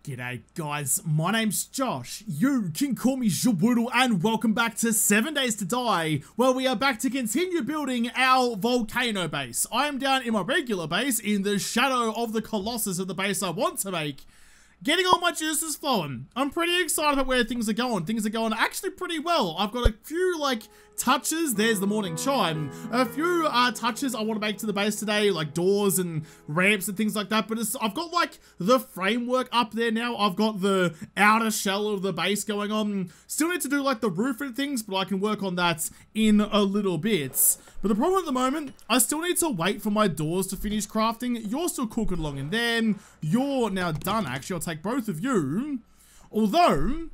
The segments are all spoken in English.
G'day guys, my name's Josh, you can call me Zhawoodle, and welcome back to 7 Days to Die, where we are back to continue building our volcano base. I am down in my regular base, in the shadow of the colossus of the base I want to make, getting all my juices flowing. I'm pretty excited about where things are going. Things are going actually pretty well. I've got a few touches. There's the morning chime. A few touches I want to make to the base today, like doors and ramps and things like that. But I've got the framework up there now. I've got the outer shell of the base going on. Still need to do the roof and things, but I can work on that in a little bit. But the problem at the moment, I still need to wait for my doors to finish crafting. You're still cooking along in there. You're now done, actually. I'll take both of you. Although,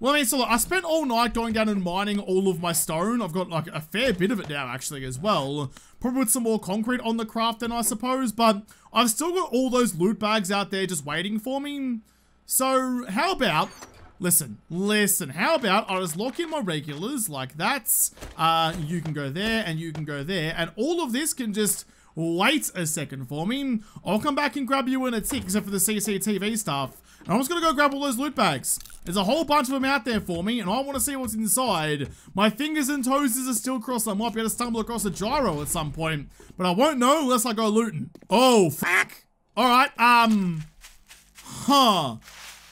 well, I mean, so look, I spent all night going down and mining all of my stone. I've got a fair bit of it now, actually, as well. Probably with some more concrete on the craft then, I suppose. But I've still got all those loot bags out there just waiting for me. So how about... Listen, how about I just lock in my regulars like that? You can go there and you can go there, and all of this can just wait a second for me. I'll come back and grab you in a tick, except for the CCTV stuff. And I'm just gonna go grab all those loot bags. There's a whole bunch of them out there for me, and I want to see what's inside. My fingers and toes are still crossed. I might be able to stumble across a gyro at some point, but I won't know unless I go looting. Oh, fuck. Alright,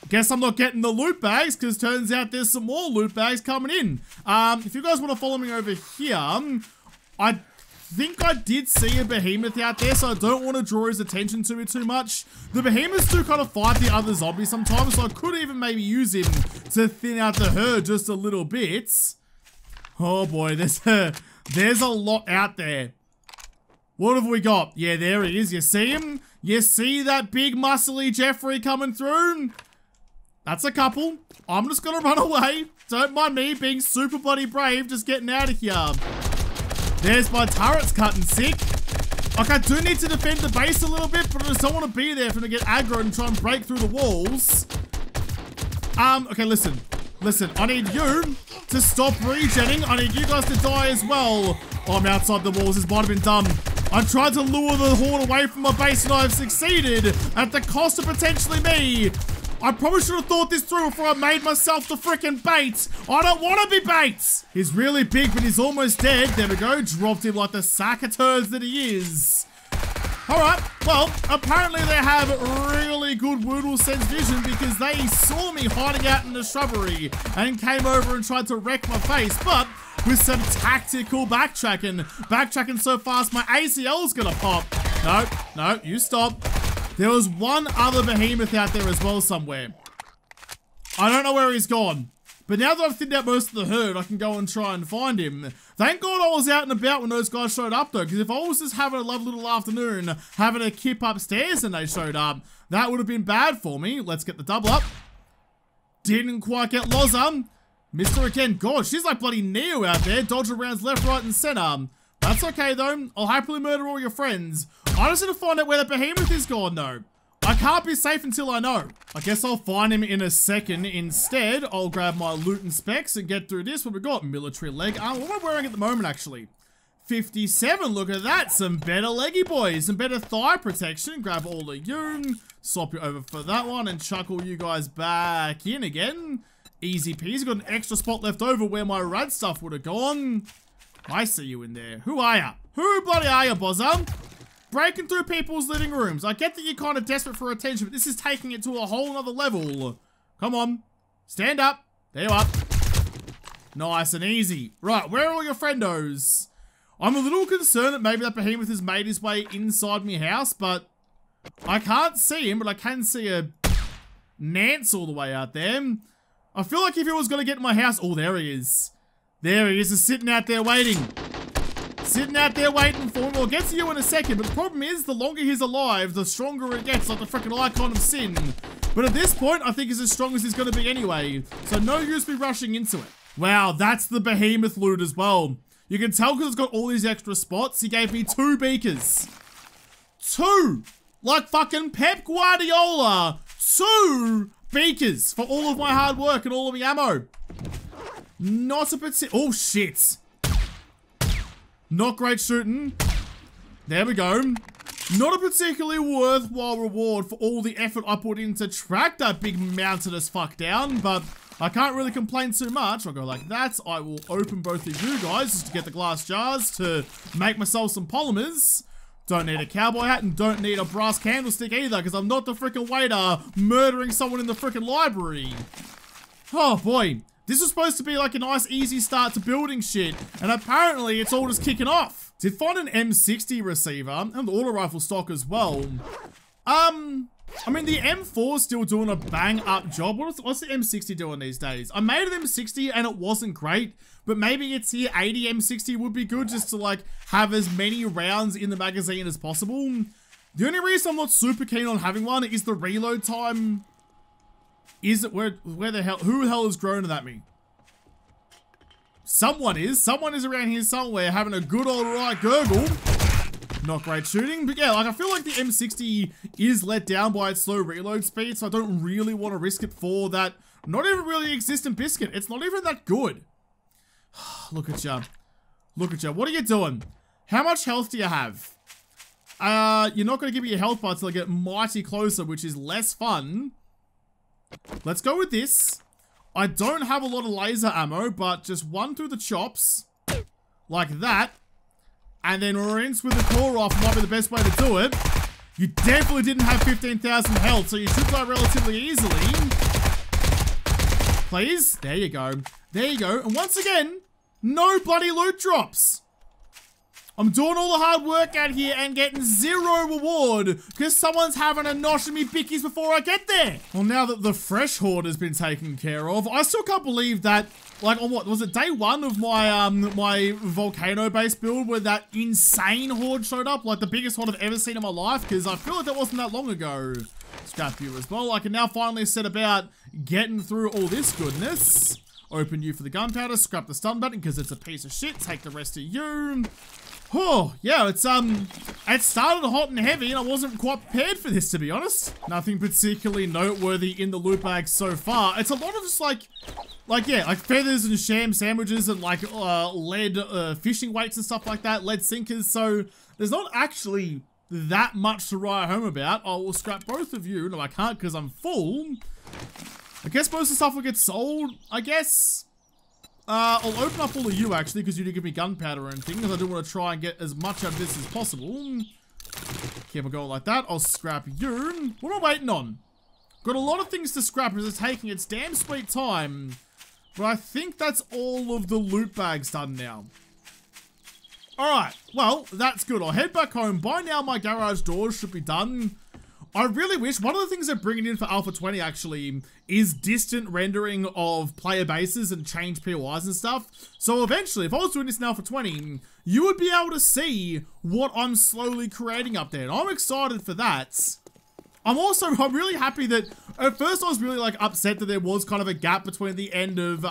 guess I'm not getting the loot bags, because turns out there's some more loot bags coming in. If you guys want to follow me over here, I think I did see a behemoth out there, so I don't want to draw his attention to it too much. The behemoths do kind of fight the other zombies sometimes, so I could even maybe use him to thin out the herd just a little bit. Oh boy, there's a lot out there. What have we got? Yeah, there he is. You see him? You see that big muscly Jeffrey coming through? That's a couple. I'm just gonna run away. Don't mind me being super bloody brave, just getting out of here. There's my turrets cutting sick. I do need to defend the base a little bit, but I just don't want to be there for them to get aggro and try and break through the walls. Okay, listen. I need you to stop regenning. I need you guys to die as well. Oh, I'm outside the walls. This might have been dumb. I tried to lure the horde away from my base, and I've succeeded at the cost of potentially me. I probably should have thought this through before I made myself the frickin' bait. I don't want to be bait. He's really big, but he's almost dead. There we go. Dropped him like the sack of turds that he is. Alright, well, apparently they have really good Woodle sense vision, because they saw me hiding out in the shrubbery and came over and tried to wreck my face, but with some tactical backtracking. Backtracking so fast my ACL's gonna pop. No, you stop. There was one other behemoth out there as well somewhere. I don't know where he's gone. But now that I've thinned out most of the herd, I can go and try and find him. Thank God I was out and about when those guys showed up though, because if I was just having a lovely little afternoon, having a kip upstairs and they showed up, that would have been bad for me. Let's get the double up. Didn't quite get Loza. Missed her again. God, she's like bloody Neo out there, dodging around left, right, and center. That's okay though. I'll happily murder all your friends. I just need to find out where the behemoth is gone though. I can't be safe until I know. I guess I'll find him in a second. Instead, I'll grab my loot and specs and get through this. What we got? Military leg armor. What am I wearing at the moment actually? 57, look at that. Some better leggy boys. Some better thigh protection. Grab all of you. Swap you over for that one and chuck all you guys back in again. Easy peasy. Got an extra spot left over where my rad stuff would have gone. I see you in there. Who are ya? Who bloody are ya, bozza? Breaking through people's living rooms. I get that you're kind of desperate for attention, but this is taking it to a whole nother level. Come on. Stand up. There you are. Nice and easy. Right, where are all your friendos? I'm a little concerned that maybe that behemoth has made his way inside my house, but I can't see him, but I can see a Nance all the way out there. I feel like if he was going to get in my house... Oh, there he is. There he is, just sitting out there waiting. Sitting out there waiting for him. We'll get to you in a second, but the problem is, the longer he's alive, the stronger it gets, like the freaking icon of sin. But at this point, I think he's as strong as he's going to be anyway, so no use me rushing into it. Wow, that's the behemoth loot as well. You can tell because it's got all these extra spots. He gave me 2 beakers. 2! Like fucking Pep Guardiola. 2 beakers for all of my hard work and all of my ammo. Not a bit... Oh, shit. Not great shooting. There we go. Not a particularly worthwhile reward for all the effort I put in to track that big mountainous fuck down, but I can't really complain too much. I'll go like that. I will open both of you guys just to get the glass jars to make myself some polymers. Don't need a cowboy hat and don't need a brass candlestick either, because I'm not the freaking waiter murdering someone in the freaking library. Oh boy. This was supposed to be like a nice easy start to building shit, and apparently it's all just kicking off. Did find an M60 receiver and the auto rifle stock as well. I mean, the M4 is still doing a bang up job. What's the M60 doing these days? I made an M60 and it wasn't great, but maybe it's here 80 M60 would be good just to like have as many rounds in the magazine as possible. The only reason I'm not super keen on having one is the reload time. Is it where the hell, who the hell is groaning at me? Someone is around here somewhere having a good old right gurgle. Not great shooting, but yeah, like I feel like the M60 is let down by its slow reload speed, so I don't really want to risk it for that not even really existent biscuit. It's not even that good. Look at ya. Look at ya. What are you doing? How much health do you have? You're not going to give me your health bar until I get mighty closer, which is less fun. Let's go with this. I don't have a lot of laser ammo, but just one through the chops. Like that. And then rinse with the core off might be the best way to do it. You definitely didn't have 15,000 health, so you should die relatively easily. Please. There you go. There you go. And once again, no bloody loot drops. I'm doing all the hard work out here and getting zero reward because someone's having a nosh of me bickies before I get there. Well, now that the fresh horde has been taken care of, I still can't believe that, like, on what, was it day one of my, my volcano-based build where that insane horde showed up? Like, the biggest horde I've ever seen in my life, because I feel like that wasn't that long ago. Scrap you as well. I can now finally set about getting through all this goodness. Open you for the gunpowder, scrap the stun button because it's a piece of shit. Take the rest of you. Oh, yeah, it started hot and heavy and I wasn't quite prepared for this, to be honest. Nothing particularly noteworthy in the loot bag so far. It's a lot of just like feathers and sham sandwiches and like lead fishing weights and stuff like that, lead sinkers. So there's not actually that much to write home about. I will scrap both of you. No, I can't because I'm full. I guess most of the stuff will get sold, I guess. I'll open up all of you actually, because you didn't give me gunpowder or anything, because I do want to try and get as much out of this as possible. Keep on going like that. I'll scrap you. What am I waiting on? Got a lot of things to scrap as it's taking its damn sweet time. But I think that's all of the loot bags done now. Alright, well, that's good. I'll head back home. By now, my garage doors should be done. I really wish, one of the things they're bringing in for Alpha 20 actually is distant rendering of player bases and change POIs and stuff. So eventually, if I was doing this in Alpha 20, you would be able to see what I'm slowly creating up there. And I'm excited for that. I'm really happy that, at first I was really like upset that there was kind of a gap between the end of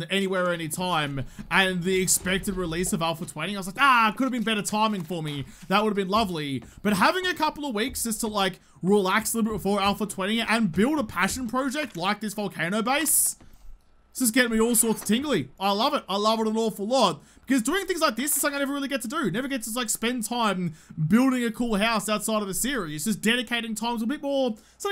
Anywhere Anytime and the expected release of Alpha 20. I was like, could have been better timing for me. That would have been lovely. But having a couple of weeks just to like relax a little bit before Alpha 20 and build a passion project like this volcano base, this is getting me all sorts of tingly. I love it. I love it an awful lot. Because doing things like this is something I never really get to do. Never get to like spend time building a cool house outside of a series. Just dedicating time to something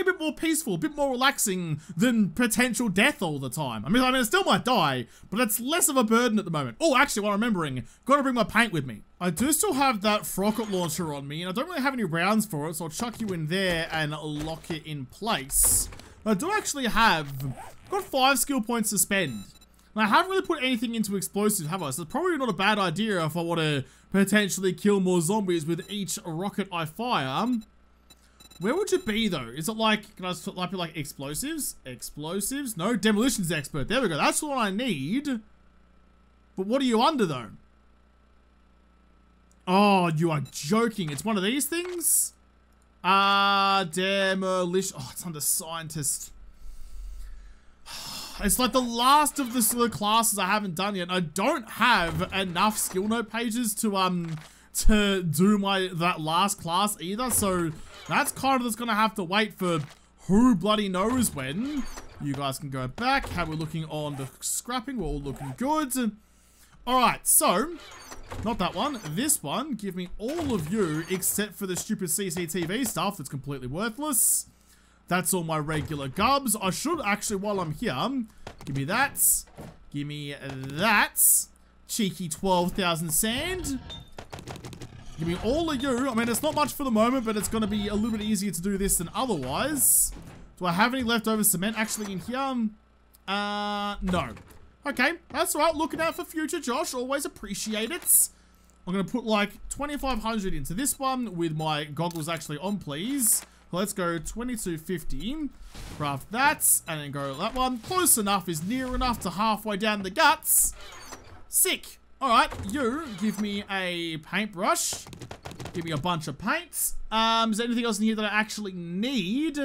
a bit more peaceful, a bit more relaxing than potential death all the time. I mean, it still might die, but it's less of a burden at the moment. Oh, actually, what I'm remembering, gotta bring my paint with me. I do still have that rocket launcher on me, and I don't really have any rounds for it, so I'll chuck you in there and lock it in place. But I do actually have, got 5 skill points to spend. And I haven't really put anything into explosives, have I? So it's probably not a bad idea if I want to potentially kill more zombies with each rocket I fire. Where would you be though? Is it like, can I type it like explosives? Explosives? No, demolitions expert. There we go. That's what I need. But what are you under though? Oh, you are joking. It's one of these things? Demolition. Oh, it's under scientist. It's like the last of the sort of classes I haven't done yet. I don't have enough skill note pages to do that last class either. So that's kind of just gonna have to wait for who bloody knows when. You guys can go back. How we're looking on the scrapping, we're all looking good. Alright, so, not that one, this one, give me all of you except for the stupid CCTV stuff that's completely worthless. That's all my regular gubs. I should actually, while I'm here, give me that. Give me that. Cheeky 12,000 sand. Give me all of you. I mean, it's not much for the moment, but it's going to be a little bit easier to do this than otherwise. Do I have any leftover cement actually in here? No. Okay, that's all right. Looking out for future, Josh. Always appreciate it. I'm going to put like 2,500 into this one with my goggles actually on, please. Let's go 2250. Craft that, and then go that one. Close enough is near enough to halfway down the guts. Sick. All right, you give me a paintbrush. Give me a bunch of paints. Is there anything else in here that I actually need?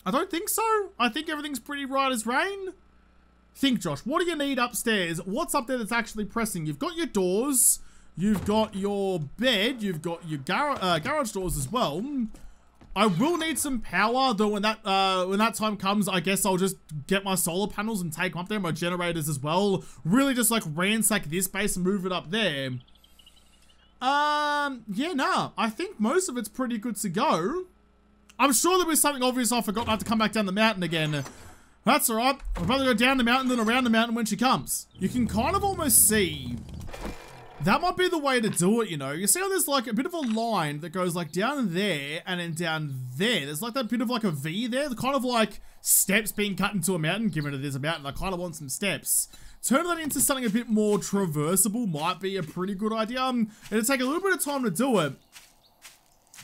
I don't think so. I think everything's pretty right as rain. Think, Josh, what do you need upstairs? What's up there that's actually pressing? You've got your doors. You've got your bed. You've got your garage doors as well. I will need some power, though. When that time comes, I guess I'll just get my solar panels and take them up there. My generators as well. Really just like ransack this base and move it up there. Yeah, nah. I think most of it's pretty good to go. I'm sure there was something obvious I forgot. I have to come back down the mountain again. That's alright. I'd rather go down the mountain than around the mountain when she comes. You can kind of almost see. That might be the way to do it, you know. You see how there's like a bit of a line that goes like down there and then down there. There's like that bit of like a V there. Kind of like steps being cut into a mountain. Given it is a mountain, I kind of want some steps. Turn that into something a bit more traversable might be a pretty good idea. It'll take a little bit of time to do it.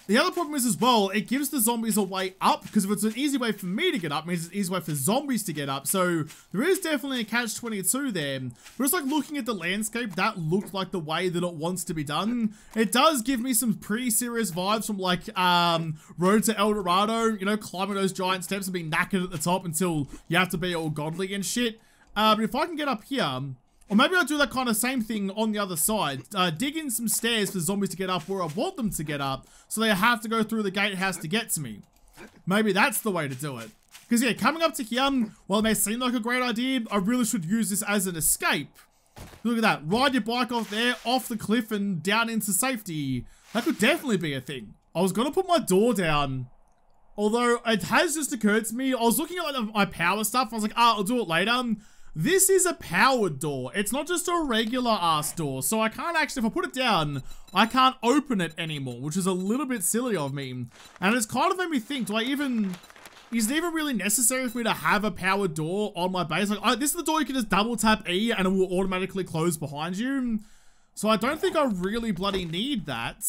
The other problem is as well, it gives the zombies a way up, because if it's an easy way for me to get up, it means it's an easy way for zombies to get up. So there is definitely a catch-22 there. But it's like looking at the landscape, that looked like the way that it wants to be done. It does give me some pretty serious vibes from like Road to El Dorado, you know, climbing those giant steps and being knackered at the top until you have to be all godly and shit. But if I can get up here, or maybe I'll do that kind of same thing on the other side. Dig in some stairs for zombies to get up where I want them to get up, so they have to go through the gatehouse to get to me. Maybe that's the way to do it. Because yeah, coming up to here, while it may seem like a great idea, I really should use this as an escape. Look at that. Ride your bike off there, off the cliff and down into safety. That could definitely be a thing. I was going to put my door down. Although it has just occurred to me, I was looking at like, my power stuff. I was like, I'll do it later. This is a powered door. It's not just a regular ass door. So I can't actually, if I put it down, I can't open it anymore, which is a little bit silly of me. And it's kind of made me think, is it even really necessary for me to have a powered door on my base? Like, this is the door you can just double tap E and it will automatically close behind you. So I don't think I really bloody need that.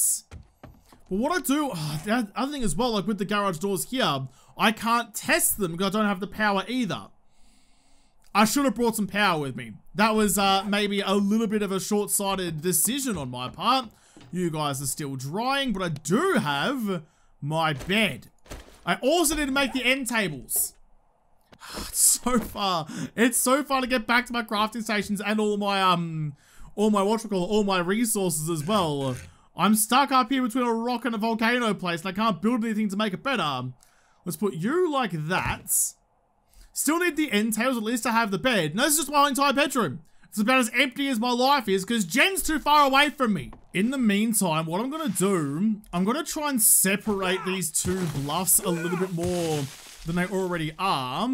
But what I do, the other thing as well, like with the garage doors here, I can't test them because I don't have the power either. I should have brought some power with me. That was maybe a little bit of a short-sighted decision on my part. You guys are still drying, but I do have my bed. I also didn't make the end tables. It's so far. It's so far to get back to my crafting stations and all my resources as well. I'm stuck up here between a rock and a volcano place, and I can't build anything to make it better. Let's put you like that. Still need the end tails, at least to have the bed. No, this is just my entire bedroom. It's about as empty as my life is because Jen's too far away from me. In the meantime, what I'm going to do, I'm going to try and separate these two bluffs a little bit more than they already are.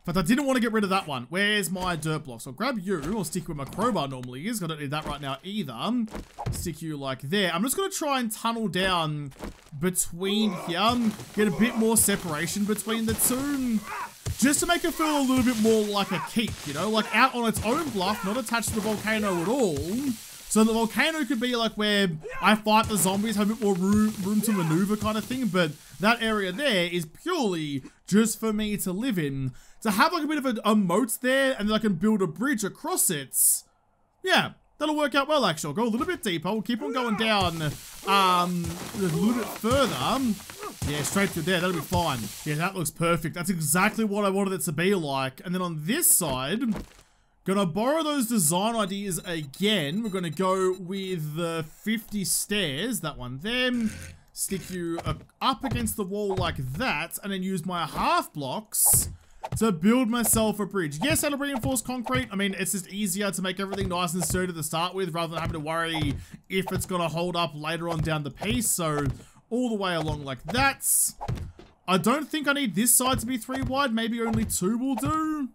But I didn't want to get rid of that one. Where's my dirt blocks? I'll grab you. I'll stick you where my crowbar normally is. I don't need that right now either. Stick you like there. I'm just going to try and tunnel down between here. Get a bit more separation between the two. Just to make it feel a little bit more like a keep, you know? Like out on its own bluff, not attached to the volcano at all. So the volcano could be like where I fight the zombies, have a bit more room to maneuver kind of thing. But that area there is purely just for me to live in. To have like a bit of a moat there and then I can build a bridge across it. Yeah, that'll work out well actually. I'll go a little bit deeper. We'll keep on going down a little bit further. Yeah, straight through there. That'll be fine. Yeah, that looks perfect. That's exactly what I wanted it to be like. And then on this side, gonna borrow those design ideas again. We're gonna go with the 50 stairs. That one there. Stick you up against the wall like that. And then use my half blocks to build myself a bridge. Yes, out of reinforced concrete. I mean, it's just easier to make everything nice and sturdy to start with rather than having to worry if it's going to hold up later on down the piece. So all the way along like that. I don't think I need this side to be 3 wide. Maybe only 2 will do.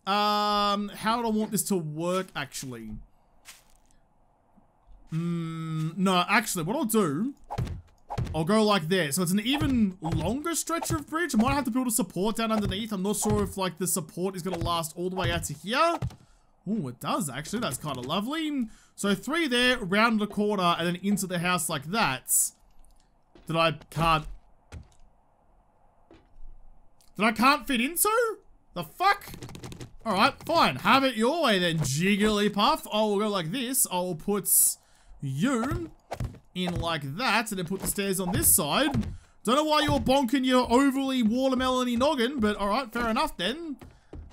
How do I want this to work actually? No, actually, what I'll do, I'll go like this. So it's an even longer stretch of bridge. I might have to build a support down underneath. I'm not sure if like the support is going to last all the way out to here. Oh, it does actually. That's kind of lovely. So 3 there, around the corner, and then into the house like that. That I can't fit into? The fuck? Alright, fine. Have it your way then, Jigglypuff. I will go like this. I will put you in like that, and then put the stairs on this side. Don't know why you're bonking your overly watermelon-y noggin, but alright, fair enough then.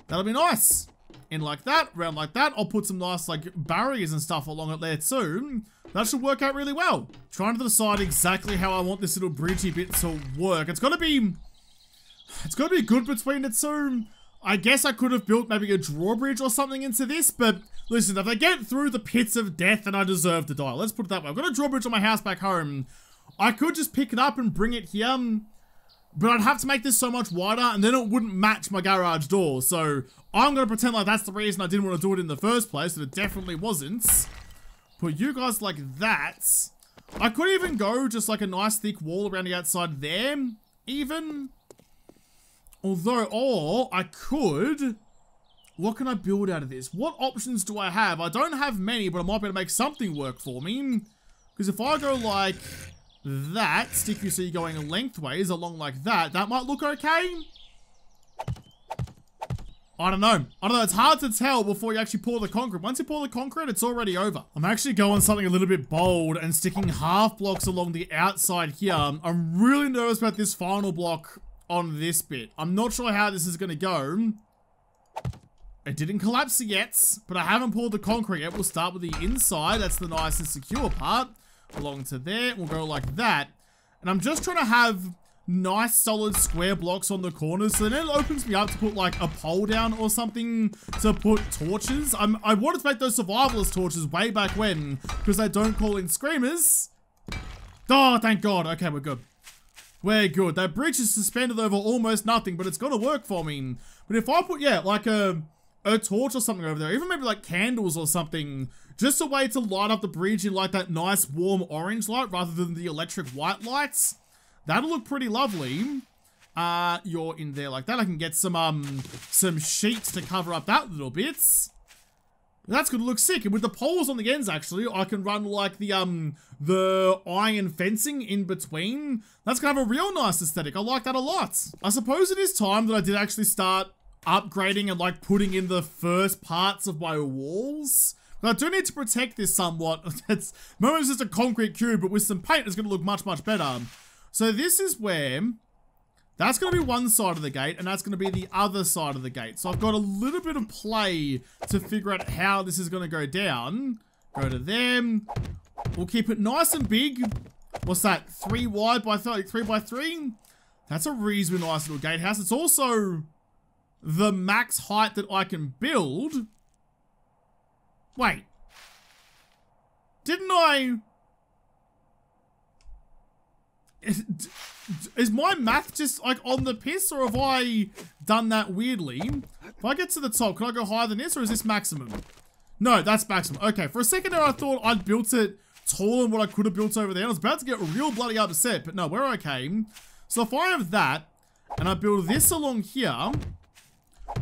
That'll be nice. In like that, round like that. I'll put some nice like barriers and stuff along it there too. That should work out really well. Trying to decide exactly how I want this little bridgey bit to work. It's gotta be good between the two. I guess I could have built maybe a drawbridge or something into this, but listen, if I get through the pits of death, then I deserve to die. Let's put it that way. I've got a drawbridge on my house back home. I could just pick it up and bring it here, but I'd have to make this so much wider, and then it wouldn't match my garage door. So I'm going to pretend like that's the reason I didn't want to do it in the first place, and it definitely wasn't. Put you guys like that. I could even go just like a nice thick wall around the outside there, even. Although, or I could, what can I build out of this? What options do I have? I don't have many, but I might be able to make something work for me. Because if I go like that, stick you see going lengthways along like that, that might look okay. I don't know. It's hard to tell before you actually pour the concrete. Once you pour the concrete, it's already over. I'm actually going something a little bit bold and sticking half blocks along the outside here. I'm really nervous about this final block on this bit. I'm not sure how this is going to go. It didn't collapse yet, but I haven't poured the concrete yet. We'll start with the inside. That's the nice and secure part. Along to there. We'll go like that. And I'm just trying to have nice solid square blocks on the corners, so then it opens me up to put like a pole down or something to put torches. I wanted to make those survivalist torches way back when, because they don't call in screamers. Oh, thank God. Okay, we're good. We're good. That bridge is suspended over almost nothing, but it's gonna work for me. But if I put, yeah, like a torch or something over there, even maybe like candles or something, just a way to light up the bridge in like that nice warm orange light rather than the electric white lights, that'll look pretty lovely. You're in there like that. I can get some sheets to cover up that little bit. That's gonna look sick. And with the poles on the ends, actually, I can run like the iron fencing in between. That's gonna have a real nice aesthetic. I like that a lot. I suppose it is time that I did actually start upgrading and like putting in the first parts of my walls. But I do need to protect this somewhat. It's just a concrete cube, but with some paint, it's gonna look much, much better. So this is where, that's going to be one side of the gate, and that's going to be the other side of the gate. So I've got a little bit of play to figure out how this is going to go down. Go to them. We'll keep it nice and big. What's that? 3 wide by 3 by 3? That's a reasonably nice little gatehouse. It's also the max height that I can build. Wait. Didn't I... Is my math just like on the piss, or have I done that weirdly? If I get to the top, can I go higher than this, or is this maximum? No, that's maximum. Okay, for a second there I thought I'd built it taller than what I could have built over there. I was about to get real bloody upset, but no, we're okay. So if I have that, and I build this along here,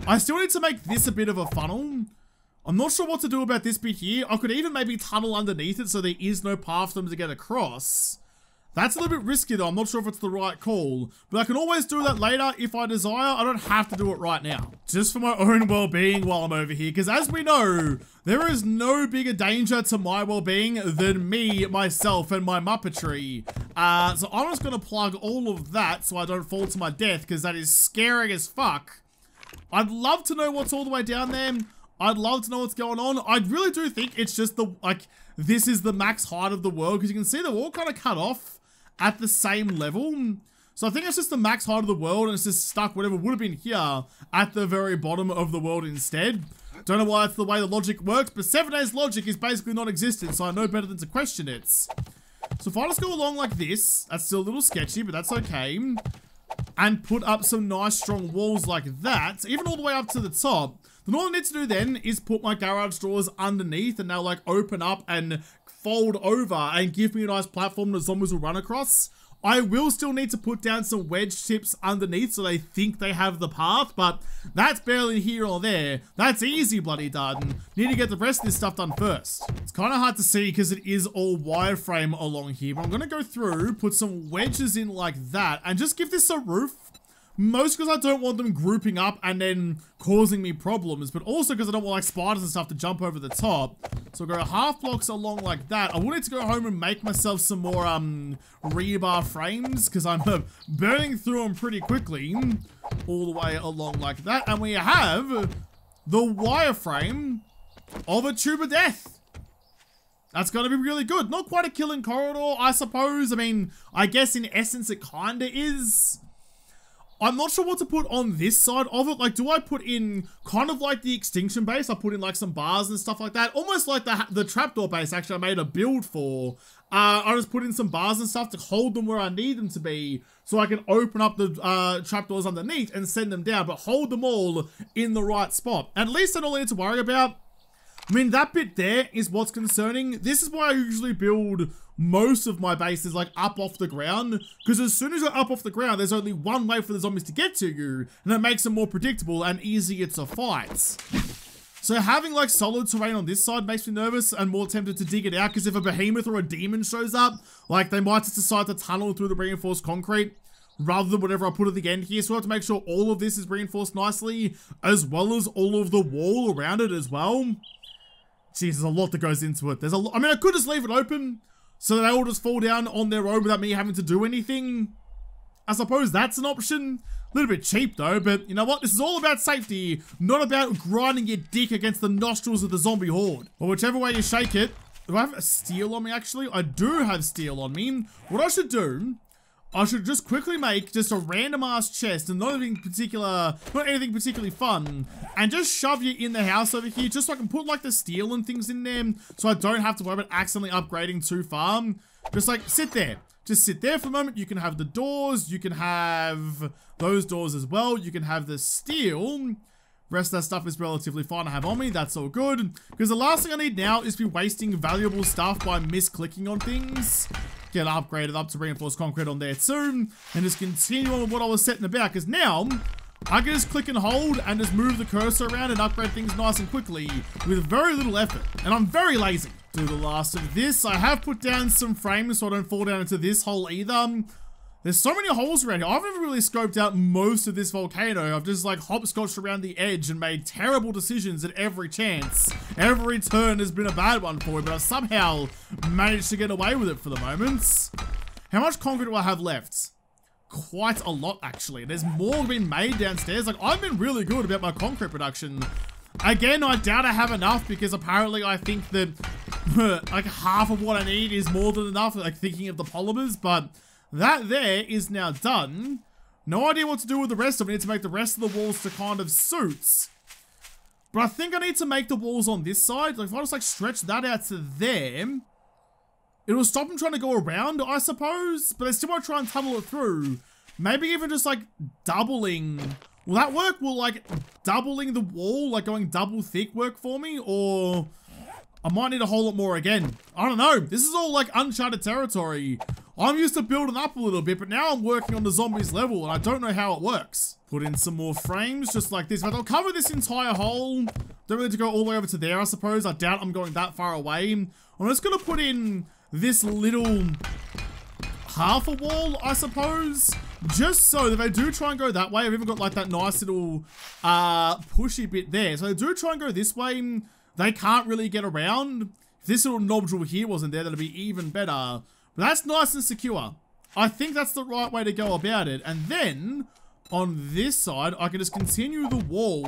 I still need to make this a bit of a funnel. I'm not sure what to do about this bit here. I could even maybe tunnel underneath it so there is no path for them to get across. That's a little bit risky though. I'm not sure if it's the right call, but I can always do that later if I desire. I don't have to do it right now. Just for my own well-being while I'm over here, because as we know, there is no bigger danger to my well-being than me, myself, and my muppetry. So I'm just going to plug all of that so I don't fall to my death, because that is scary as fuck. I'd love to know what's all the way down there. I'd love to know what's going on. I really do think it's just the, like, this is the max height of the world, because you can see they're all kind of cut off at the same level. So I think it's just the max height of the world, and it's just stuck whatever would have been here at the very bottom of the world instead. Don't know why that's the way the logic works, but 7 days logic is basically non-existent, so I know better than to question it. So if I just go along like this, that's still a little sketchy, but that's okay. And put up some nice strong walls like that, even all the way up to the top. Then all I need to do then is put my garage doors underneath, and they'll like open up and fold over and give me a nice platform the zombies will run across. I will still need to put down some wedge tips underneath so they think they have the path, but that's barely here or there. That's easy bloody done. Need to get the rest of this stuff done first. It's kind of hard to see because it is all wireframe along here, but I'm going to go through, put some wedges in like that, and just give this a roof. Most because I don't want them grouping up and then causing me problems, but also because I don't want like spiders and stuff to jump over the top. So I'll go half blocks along like that. I will need to go home and make myself some more rebar frames because I'm burning through them pretty quickly. All the way along like that. And we have the wireframe of a tube of death. That's going to be really good. Not quite a killing corridor, I suppose. I mean, I guess in essence it kind of is. I'm not sure what to put on this side of it. Like, do I put in kind of like the extinction base? I put in like some bars and stuff like that. Almost like the trapdoor base actually I made a build for. I just put in some bars and stuff to hold them where I need them to be so I can open up the trapdoors underneath and send them down, but hold them all in the right spot. At least that's all I need to worry about. I mean, that bit there is what's concerning. This is why I usually build most of my bases like up off the ground, because as soon as you're up off the ground, there's only one way for the zombies to get to you, and it makes them more predictable and easier to fight. So having like solid terrain on this side makes me nervous and more tempted to dig it out, because if a behemoth or a demon shows up, like they might just decide to tunnel through the reinforced concrete rather than whatever I put at the end here. So I have to make sure all of this is reinforced nicely, as well as all of the wall around it as well. Jeez, there's a lot that goes into it. There's a lot. I mean, I could just leave it open so that they all just fall down on their own without me having to do anything. I suppose that's an option. A little bit cheap though, but you know what? This is all about safety, not about grinding your dick against the nostrils of the zombie horde. Or whichever way you shake it. Do I have a steel on me actually? I do have steel on me. What I should do, I should just quickly make just a random ass chest and not anything particularly fun, and just shove you in the house over here just so I can put like the steel and things in there so I don't have to worry about accidentally upgrading too far. Just like sit there. Just sit there for a moment. You can have the doors, you can have those doors as well, you can have the steel. Rest of that stuff is relatively fine to have on me, that's all good. Because the last thing I need now is to be wasting valuable stuff by misclicking on things. Get upgraded up to reinforced concrete on there too, and just continue on with what I was setting about, because now I can just click and hold and just move the cursor around and upgrade things nice and quickly with very little effort, and I'm very lazy. Do the last of this. I have put down some frames so I don't fall down into this hole either. There's so many holes around here. I've never really scoped out most of this volcano. I've just like hopscotched around the edge and made terrible decisions at every chance. Every turn has been a bad one for me, but I've somehow managed to get away with it for the moment. How much concrete do I have left? Quite a lot actually. There's more being made downstairs. Like, I've been really good about my concrete production. Again, I doubt I have enough because apparently I think that like half of what I need is more than enough, like thinking of the polymers, but that there is now done. No idea what to do with the rest of it. I need to make the rest of the walls to kind of suits. But I think I need to make the walls on this side. Like if I just like stretch that out to there, it'll stop them trying to go around, I suppose. But they still won't try and tunnel it through. Maybe even just like doubling. Will that work? Will like doubling the wall, like going double thick work for me? Or I might need a whole lot more again. I don't know. This is all like uncharted territory. I'm used to building up a little bit, but now I'm working on the zombies level and I don't know how it works. Put in some more frames just like this, but I'll cover this entire hole. Don't really need to go all the way over to there, I suppose. I doubt I'm going that far away. I'm just gonna put in this little half a wall, I suppose. Just so that if they do try and go that way, I've even got like that nice little pushy bit there. So they do try and go this way, they can't really get around. If this little nodule here wasn't there, that'd be even better. But that's nice and secure. I think that's the right way to go about it. And then on this side, I can just continue the wall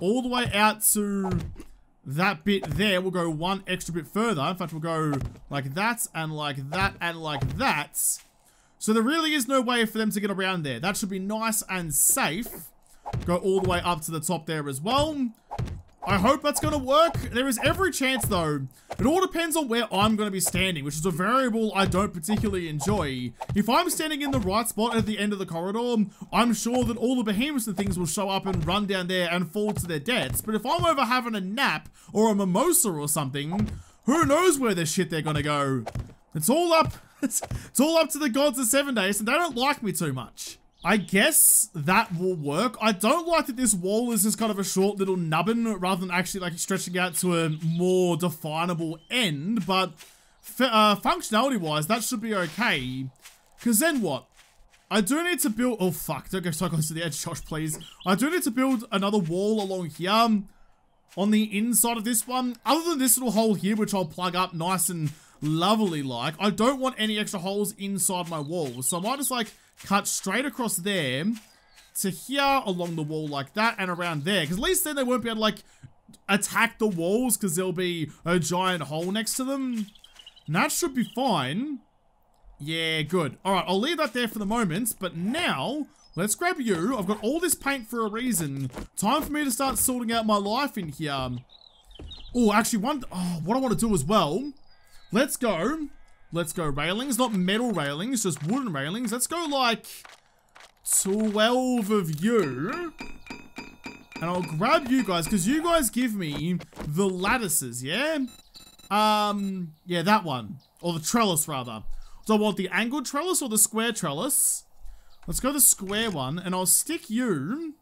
all the way out to that bit there. We'll go one extra bit further. In fact, we'll go like that and like that and like that. So there really is no way for them to get around there. That should be nice and safe. Go all the way up to the top there as well. I hope that's going to work. There is every chance though. It all depends on where I'm going to be standing, which is a variable I don't particularly enjoy. If I'm standing in the right spot at the end of the corridor, I'm sure that all the behemoths and things will show up and run down there and fall to their deaths. But if I'm over having a nap or a mimosa or something, who knows where the shit they're going to go. It's all up. It's all up to the gods of 7 days, and they don't like me too much. I guess that will work. I don't like that this wall is just kind of a short little nubbin rather than actually like stretching out to a more definable end, but functionality-wise, that should be okay. Because then what? I do need to build... Oh, fuck. Don't go so close to the edge, Josh, please. I do need to build another wall along here on the inside of this one. Other than this little hole here, which I'll plug up nice and lovely like, I don't want any extra holes inside my wall. So I might just like cut straight across there to here along the wall like that and around there. Because at least then they won't be able to like attack the walls because there'll be a giant hole next to them. And that should be fine. Yeah, good. All right, I'll leave that there for the moment. But now, let's grab you. I've got all this paint for a reason. Time for me to start sorting out my life in here. Oh, actually, what I want to do as well. Let's go railings, not metal railings, just wooden railings. Let's go like 12 of you. And I'll grab you guys, because you guys give me the lattices, yeah? Yeah, that one. Or the trellis, rather. So I want the angled trellis or the square trellis. Let's go the square one, and I'll stick you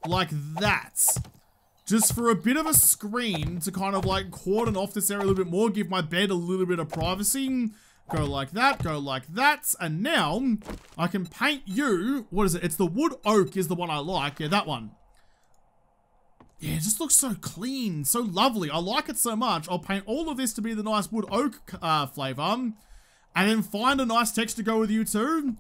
like that. Just for a bit of a screen to kind of like cordon off this area a little bit more, give my bed a little bit of privacy. Go like that, and now I can paint you. What is it? It's the wood oak is the one I like. Yeah, that one. Yeah, it just looks so clean, so lovely. I like it so much. I'll paint all of this to be the nice wood oak flavor, and then find a nice text to go with you too.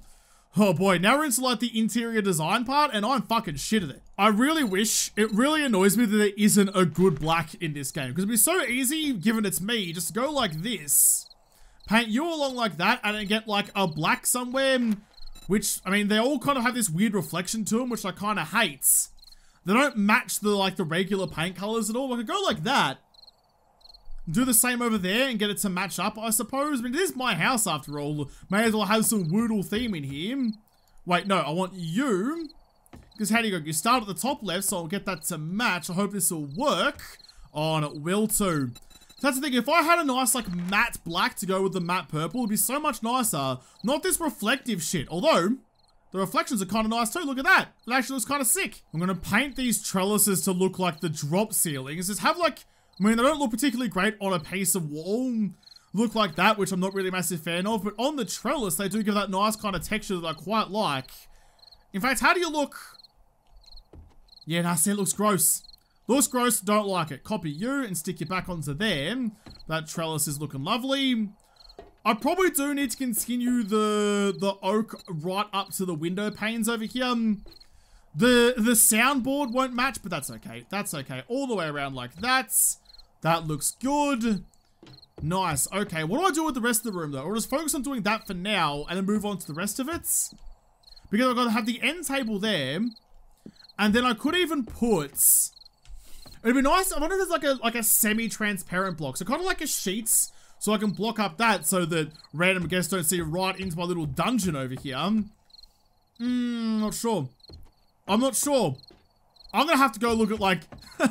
Oh boy, now we're into like the interior design part, and I'm fucking shit at it. I really wish, it really annoys me that there isn't a good black in this game, because it'd be so easy, given it's me, just to go like this, paint you along like that, and then get like a black somewhere, which, I mean, they all kind of have this weird reflection to them, which I kind of hate. They don't match the regular paint colors at all. I could go like that, do the same over there and get it to match up, I suppose. I mean, it is my house after all. May as well have some woodle theme in here. Wait, no, I want you. Because how do you go? You start at the top left, so I'll get that to match. I hope this will work. Oh, and it will too. That's the thing, if I had a nice like matte black to go with the matte purple, it'd be so much nicer. Not this reflective shit. Although, the reflections are kind of nice too. Look at that. It actually looks kind of sick. I'm going to paint these trellises to look like the drop ceilings. Just have like... I mean, they don't look particularly great on a piece of wall, look like that, which I'm not really a massive fan of, but on the trellis, they do give that nice kind of texture that I quite like. In fact, how do you look? Yeah, nah, see, it looks gross. Looks gross, don't like it. Copy you and stick you back onto there. That trellis is looking lovely. I probably do need to continue the oak right up to the window panes over here. The soundboard won't match, but that's okay. That's okay. All the way around like that. That looks good. Nice. Okay, what do I do with the rest of the room though? I'll just focus on doing that for now and then move on to the rest of it. Because I've got to have the end table there. And then I could even put... It'd be nice. I wonder if there's like a semi-transparent block. So kind of like a sheets. So I can block up that so that random guests don't see right into my little dungeon over here. Not sure. I'm not sure. I'm gonna have to go look at like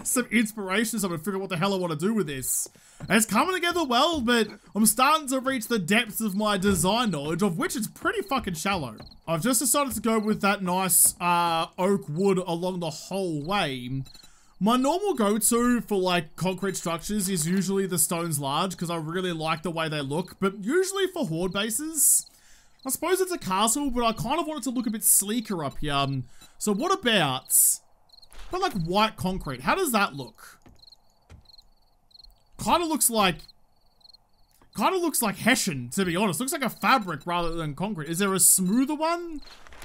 some inspiration so I'm gonna figure out what the hell I want to do with this. And it's coming together well, but I'm starting to reach the depths of my design knowledge, of which is pretty fucking shallow. I've just decided to go with that nice oak wood along the whole way. My normal go-to for like concrete structures is usually the stones large because I really like the way they look, but usually for horde bases, I suppose it's a castle, but I kind of want it to look a bit sleeker up here. So what about like white concrete? How does that look? Kind of looks like Hessian, to be honest. Looks like a fabric rather than concrete. Is there a smoother one?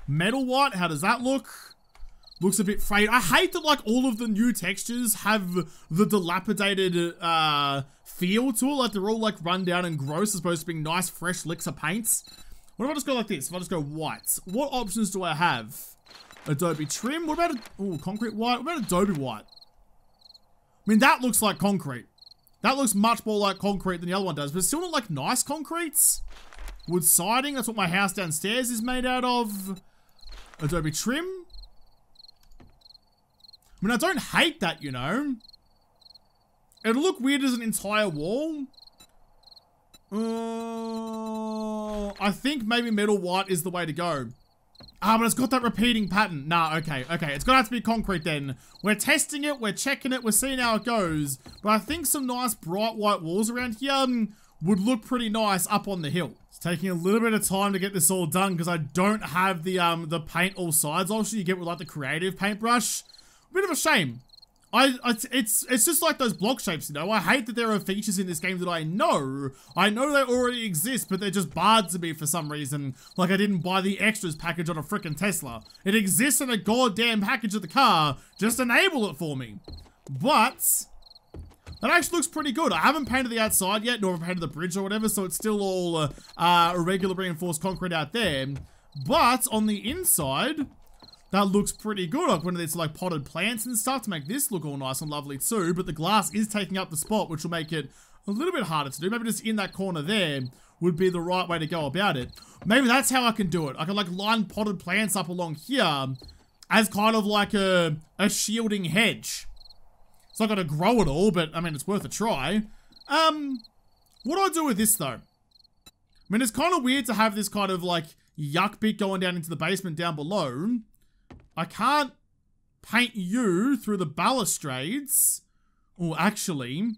Metal white, how does that look? Looks a bit frayed. I hate that like all of the new textures have the dilapidated feel to it. Like they're all like run down and gross as opposed to being nice fresh licks of paints. What if I just go like this? If I just go white, what options do I have? Adobe trim. What about concrete white? What about Adobe white? I mean, that looks like concrete. That looks much more like concrete than the other one does, but it's still not like nice concretes. Wood siding, that's what my house downstairs is made out of. Adobe trim. I mean, I don't hate that, you know. It'll look weird as an entire wall. I think maybe metal white is the way to go. Ah, but it's got that repeating pattern. Nah, okay. It's gonna have to be concrete then. We're testing it, we're checking it, we're seeing how it goes. But I think some nice bright white walls around here would look pretty nice up on the hill. It's taking a little bit of time to get this all done because I don't have the paint all sides. Obviously, you get with like the creative paintbrush. Bit of a shame. It's just like those block shapes, you know. I hate that there are features in this game that I know they already exist, but they're just barred to me for some reason. Like I didn't buy the extras package on a frickin' Tesla. It exists in a goddamn package of the car. Just enable it for me. But that actually looks pretty good. I haven't painted the outside yet, nor painted the bridge or whatever, so it's still all irregular reinforced concrete out there. But on the inside, that looks pretty good. Like when it's like potted plants and stuff to make this look all nice and lovely too. But the glass is taking up the spot, which will make it a little bit harder to do. Maybe just in that corner there would be the right way to go about it. Maybe that's how I can do it. I can like line potted plants up along here as kind of like a shielding hedge. It's not going to grow it all, but I mean, it's worth a try. What do I do with this though? I mean, it's kind of weird to have this kind of like yuck bit going down into the basement down below. I can't paint you through the balustrades. Oh, actually,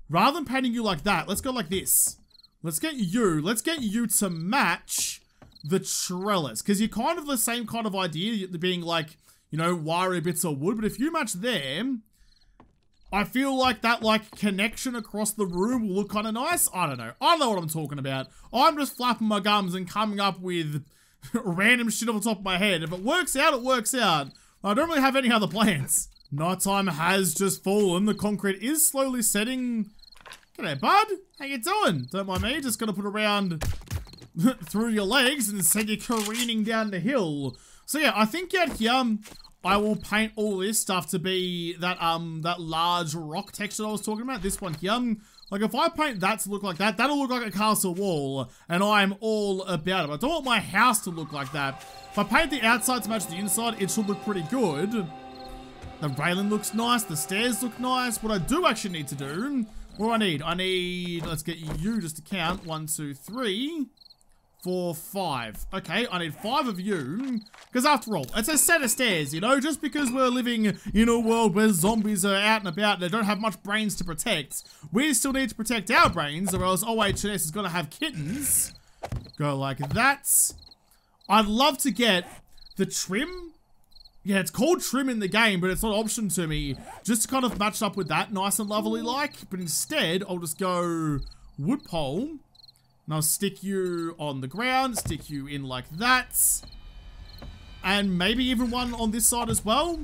rather than painting you like that, let's go like this. Let's get you to match the trellis. Because you're kind of the same kind of idea, being like, you know, wiry bits of wood. But if you match them, I feel like that like connection across the room will look kind of nice. I don't know what I'm talking about. I'm just flapping my gums and coming up with random shit on the top of my head. If it works out, it works out. I don't really have any other plans. Nighttime has just fallen. The concrete is slowly setting. G'day, bud. How you doing? Don't mind me. Just gonna put around through your legs and send you careening down the hill. So yeah, I think out here, I will paint all this stuff to be that that large rock texture I was talking about. This one here. Like, if I paint that to look like that, that'll look like a castle wall, and I'm all about it. I don't want my house to look like that. If I paint the outside to match the inside, it should look pretty good. The railing looks nice, the stairs look nice. What I do actually need to do, what do I need? Let's get you just to count. 1, 2, 3, 4, 5. Okay, I need 5 of you. Because after all, it's a set of stairs, you know? Just because we're living in a world where zombies are out and about and they don't have much brains to protect, we still need to protect our brains, or else OHS is going to have kittens. Go like that. I'd love to get the trim. Yeah, it's called trim in the game, but it's not an option to me. Just to kind of match up with that nice and lovely like. But instead, I'll just go wood pole. And I'll stick you on the ground, stick you in like that. And maybe even one on this side as well.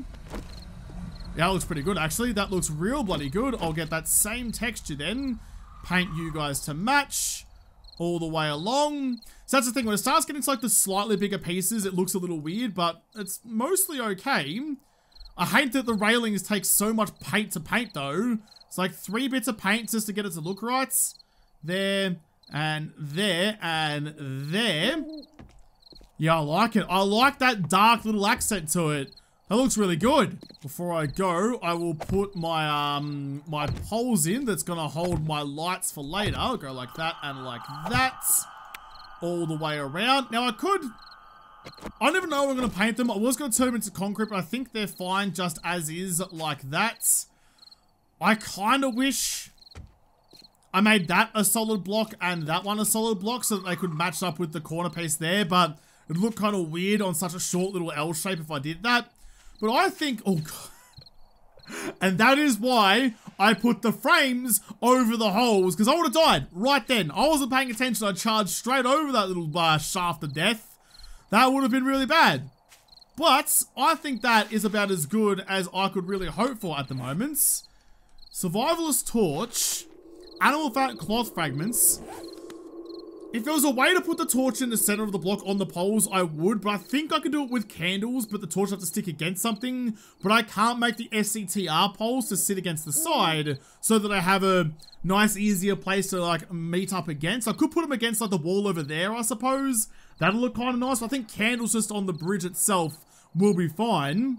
Yeah, that looks pretty good actually. That looks real bloody good. I'll get that same texture then. Paint you guys to match all the way along. So that's the thing, when it starts getting to like the slightly bigger pieces, it looks a little weird, but it's mostly okay. I hate that the railings take so much paint to paint though. It's like 3 bits of paint just to get it to look right. There. And there, and there. Yeah, I like it. I like that dark little accent to it. That looks really good. Before I go, I will put my my poles in that's gonna hold my lights for later. I'll go like that and like that. All the way around. Now I don't even know how I'm gonna paint them. I was gonna turn them into concrete, but I think they're fine just as is like that. I kinda wish I made that a solid block and that one a solid block so that they could match up with the corner piece there, but it looked kind of weird on such a short little L shape if I did that. But I think, oh god. And that is why I put the frames over the holes, because I would have died right then. I wasn't paying attention. I charged straight over that little shaft of death. That would have been really bad. But I think that is about as good as I could really hope for at the moment. Survivalist torch. Animal fat cloth fragments. If there was a way to put the torch in the center of the block on the poles, I would, but I think I could do it with candles, but the torch has to stick against something, but I can't make the SCTR poles to sit against the side so that I have a nice, easier place to like meet up against. I could put them against like the wall over there, I suppose. That'll look kind of nice. I think candles just on the bridge itself will be fine.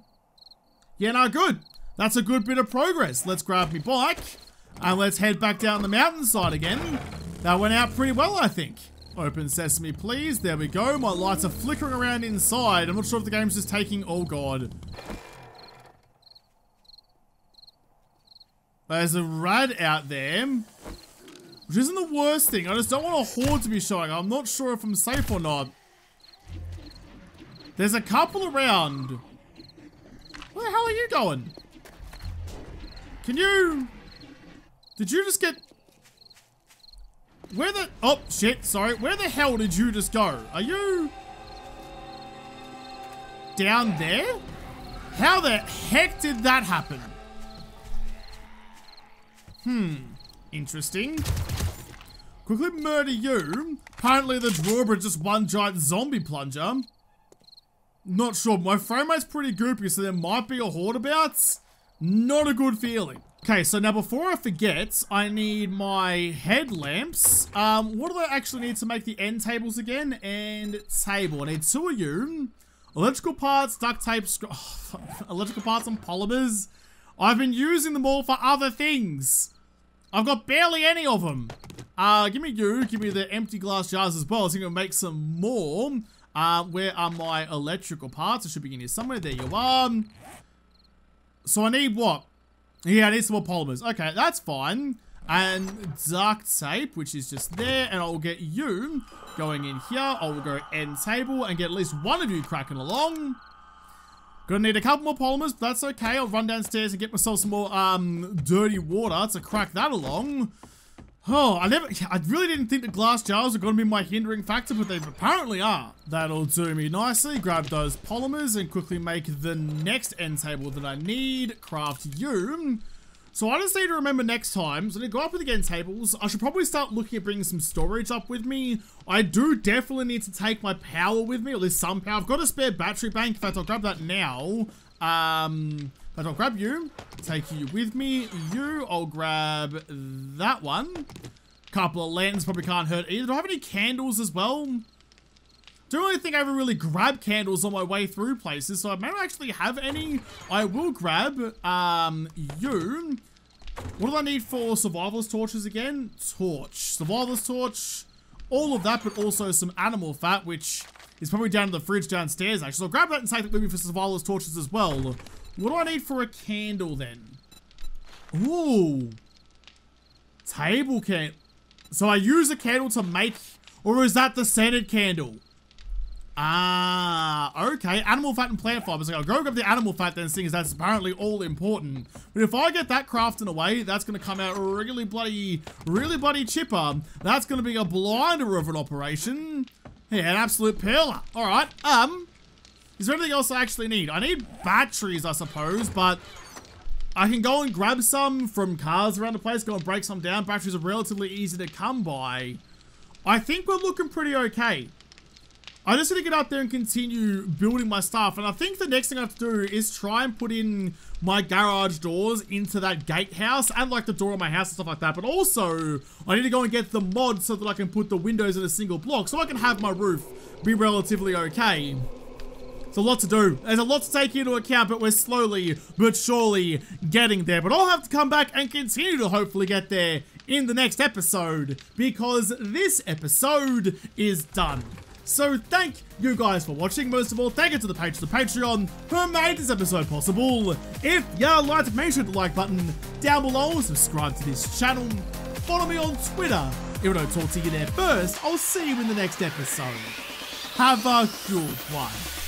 Yeah, no, good. That's a good bit of progress. Let's grab me bike and let's head back down the mountainside again. That went out pretty well, I think. Open sesame, please. There we go. My lights are flickering around inside. I'm not sure if the game's just taking... Oh, God. There's a rad out there, which isn't the worst thing. I just don't want a horde to be showing. I'm not sure if I'm safe or not. There's a couple around. Where the hell are you going? Can you... Did you just get... Where the... Oh, shit, sorry. Where the hell did you just go? Are you... down there? How the heck did that happen? Interesting. Quickly murder you. Apparently the drawbridge is just one giant zombie plunger. Not sure. My frame rate's pretty goopy, so there might be a horde about. Not a good feeling. Okay, so now before I forget, I need my headlamps. What do I actually need to make the end tables again? And table. I need 2 of you. Electrical parts, duct tape, electrical parts and polymers. I've been using them all for other things. I've got barely any of them. Give me you. Give me the empty glass jars as well. So I'm going to make some more. Where are my electrical parts? I should be in here somewhere. There you are. So I need what? Yeah, I need some more polymers. Okay, that's fine. And duct tape, which is just there. And I'll get you going in here. I will go end table and get at least one of you cracking along. Gonna need a couple more polymers, but that's okay. I'll run downstairs and get myself some more dirty water to crack that along. Oh, I really didn't think the glass jars were gonna be my hindering factor, but they apparently are. That'll do me nicely. Grab those polymers and quickly make the next end table that I need. Craft you. So I just need to remember next time, so to go up with the end tables, I should probably start looking at bringing some storage up with me. I do definitely need to take my power with me, or at least some power. I've got a spare battery bank. In fact, I'll grab that now. But I'll grab you, take you with me. You, I'll grab that one. Couple of lanterns probably can't hurt either. Do I have any candles as well? Don't really think I ever really grab candles on my way through places, so I may not actually have any. I will grab you. What do I need for survivalist torches again? Torch. Survivalist torch. All of that, but also some animal fat, which is probably down in the fridge downstairs, actually. So I'll grab that and take it with me for survivalist torches as well. What do I need for a candle then? Ooh. Table candle. So I use a candle to make, or is that the scented candle? Ah, okay. Animal fat and plant fibers. I'll go grab the animal fat then, seeing as that's apparently all important. But if I get that crafting away, that's going to come out really bloody chipper. That's going to be a blinder of an operation. Yeah, an absolute pearler. All right. Is there anything else I actually need? I need batteries, I suppose, but I can go and grab some from cars around the place, go and break some down. Batteries are relatively easy to come by. I think we're looking pretty okay. I just need to get up there and continue building my stuff. And I think the next thing I have to do is try and put in my garage doors into that gatehouse and like the door of my house and stuff like that. But also, I need to go and get the mod so that I can put the windows in a single block so I can have my roof be relatively okay. It's a lot to do. There's a lot to take into account, but we're slowly but surely getting there. But I'll have to come back and continue to hopefully get there in the next episode, because this episode is done. So thank you guys for watching. Most of all, thank you to the patrons of Patreon who made this episode possible. If you liked it, make sure to hit the like button down below, subscribe to this channel, follow me on Twitter. If I don't talk to you there first, I'll see you in the next episode. Have a good one.